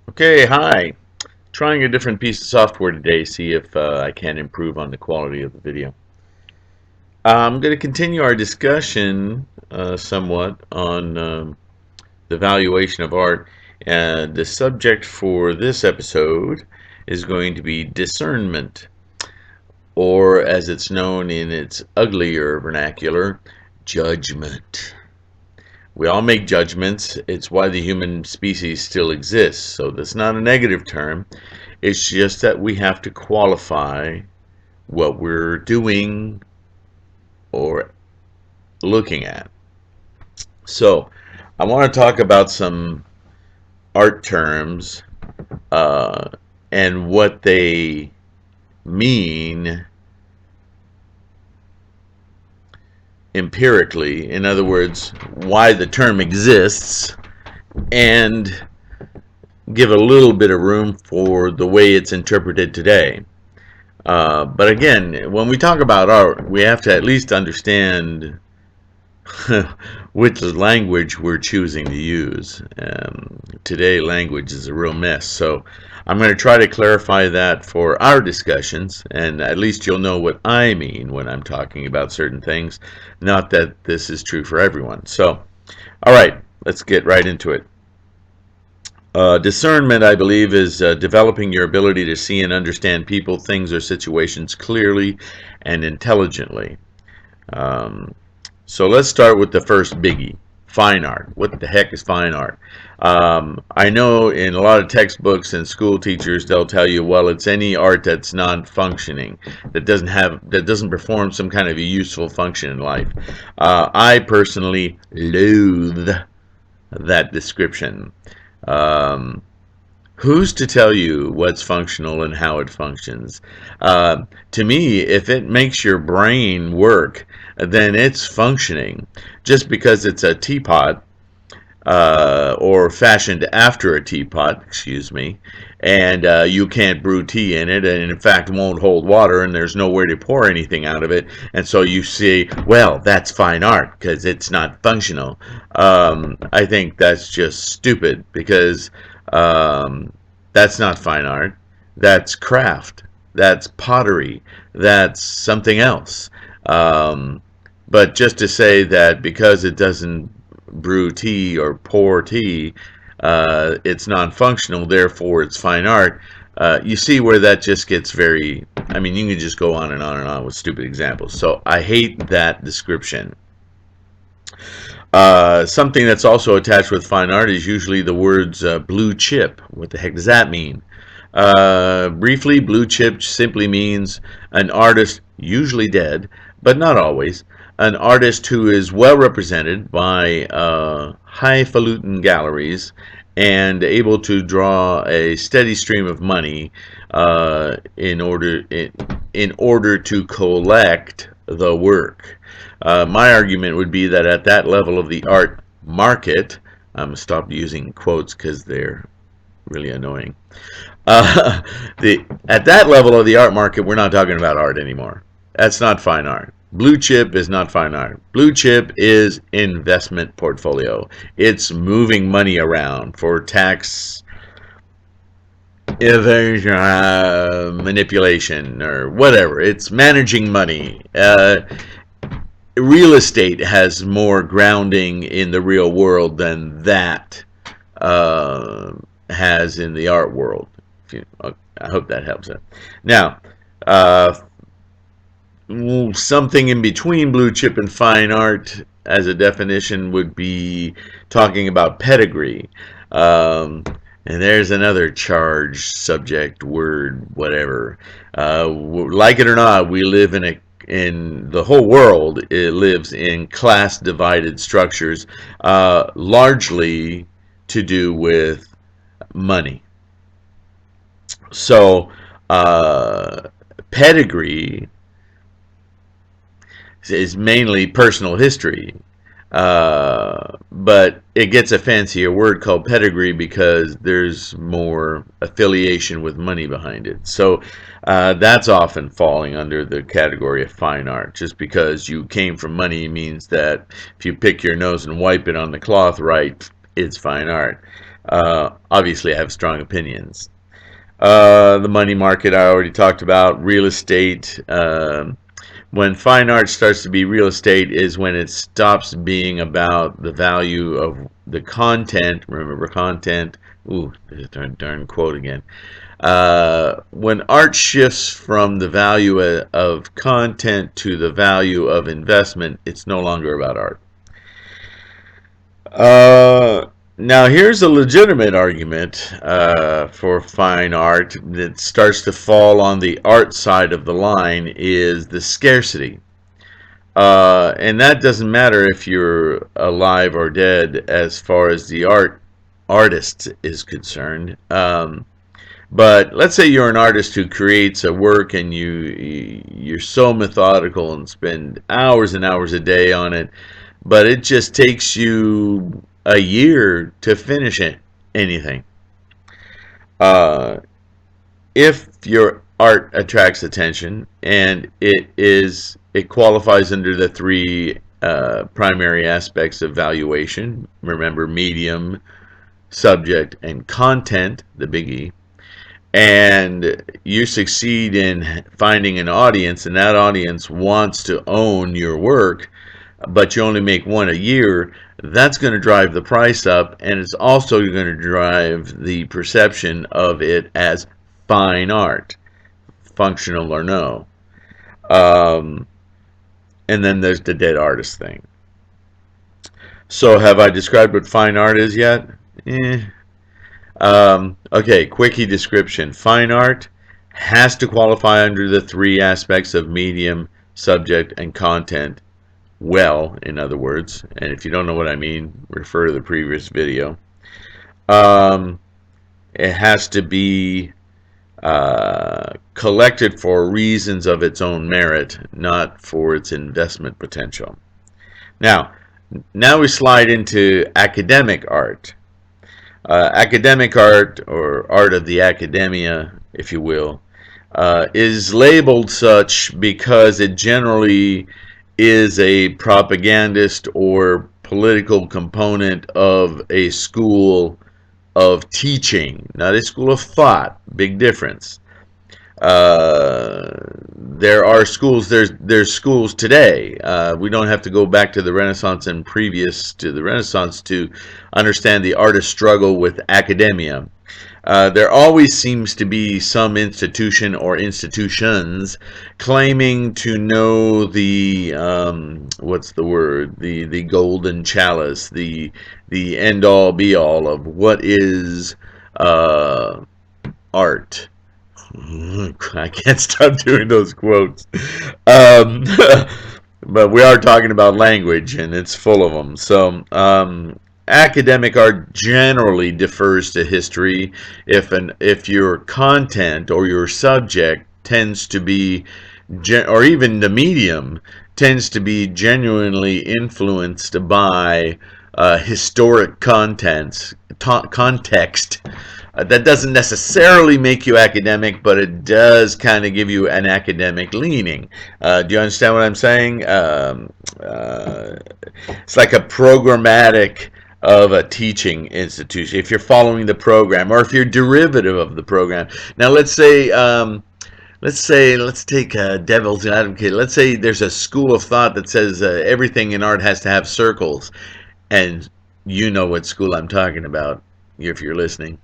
Okay, hi. Trying a different piece of software today, see if I can improve on the quality of the video. I'm going to continue our discussion somewhat on the valuation of art. The subject for this episode is going to be discernment, or as it's known in its uglier vernacular, judgment. We all make judgments. It's why the human species still exists. So that's not a negative term. It's just that we have to qualify what we're doing or looking at. So I want to talk about some art terms uh, and what they mean empirically. In other words, why the term exists, and give a little bit of room for the way it's interpreted today. But again, when we talk about art, we have to at least understand which language we're choosing to use. Today, language is a real mess. So I'm going to try to clarify that for our discussions, and at least you'll know what I mean when I'm talking about certain things. Not that this is true for everyone. So, all right, let's get right into it. Discernment, I believe, is developing your ability to see and understand people, things, or situations clearly and intelligently. Um, so let's start with the first biggie, fine art. What the heck is fine art? I know in a lot of textbooks and school teachers, they'll tell you, well, it's any art that's non-functioning, that doesn't perform some kind of a useful function in life. I personally loathe that description. Um, Who's to tell you what's functional and how it functions? To me, if it makes your brain work, then it's functioning. Just because it's a teapot, or fashioned after a teapot, excuse me, and you can't brew tea in it, and in fact won't hold water, and there's nowhere to pour anything out of it, and so you say, well, that's fine art because it's not functional. I think that's just stupid because that's not fine art. That's craft. That's pottery. That's something else. Um, but just to say that because it doesn't brew tea or pour tea, it's non-functional, therefore it's fine art. You see where that just gets very, I mean, you can just go on and on and on with stupid examples. So I hate that description. Something that's also attached with fine art is usually the words blue chip. What the heck does that mean? Briefly, blue chip simply means an artist, usually dead, but not always, an artist who is well represented by highfalutin galleries and able to draw a steady stream of money in order to collect the work. My argument would be that at that level of the art market, I'm going to stop using quotes because they're really annoying. Uh, at that level of the art market, we're not talking about art anymore. That's not fine art. Blue chip is not fine art. Blue chip is investment portfolio. It's moving money around for tax evasion, manipulation, or whatever. It's managing money. Real estate has more grounding in the real world than that uh, has in the art world. I hope that helps it. Now, uh, something in between blue chip and fine art as a definition would be talking about pedigree. Um, and there's another charged subject word, whatever. Like it or not, we live in the whole world. It lives in class divided structures, largely to do with money. So, pedigree is mainly personal history, but it gets a fancier word called pedigree because there's more affiliation with money behind it. So that's often falling under the category of fine art. Just because you came from money means that if you pick your nose and wipe it on the cloth right, it's fine art. Obviously, I have strong opinions. The money market I already talked about. Real estate. When fine art starts to be real estate is when it stops being about the value of the content. Remember, content. Ooh, there's a darn quote again. When art shifts from the value of content to the value of investment, it's no longer about art. Uh, Now, here's a legitimate argument for fine art that starts to fall on the art side of the line is the scarcity. And that doesn't matter if you're alive or dead as far as the artist is concerned. But let's say you're an artist who creates a work and you're so methodical and spend hours and hours a day on it, but it just takes you a year to finish anything. Uh, if your art attracts attention and it qualifies under the three primary aspects of valuation. Remember, medium, subject, and content, the biggie. And you succeed in finding an audience, and that audience wants to own your work, but you only make one a year. That's going to drive the price up, and it's also going to drive the perception of it as fine art, functional or no. Um, and then there's the dead artist thing. So, have I described what fine art is yet? Eh. Okay, quickie description. Fine art has to qualify under the three aspects of medium, subject, and content. Well, in other words, and if you don't know what I mean, refer to the previous video. Um, it has to be collected for reasons of its own merit, not for its investment potential. Now, now we slide into academic art. Academic art, or art of the academia, if you will, is labeled such because it generally is a propagandist or political component of a school of teaching, not a school of thought. Big difference. There are schools. There's schools today. We don't have to go back to the Renaissance and previous to the Renaissance to understand the artist struggle with academia. There always seems to be some institution or institutions claiming to know the what's the word, the golden chalice, the end all be all of what is art. I can't stop doing those quotes. Um, but we are talking about language, and it's full of them. So, academic art generally defers to history if your content or your subject tends to be, or even the medium tends to be genuinely influenced by historic context. That doesn't necessarily make you academic, but it does kind of give you an academic leaning. Do you understand what I'm saying? It's like a programmatic of a teaching institution. If you're following the program, or if you're derivative of the program. Now, let's take devil's advocate. Let's say there's a school of thought that says everything in art has to have circles, and you know what school I'm talking about if you're listening.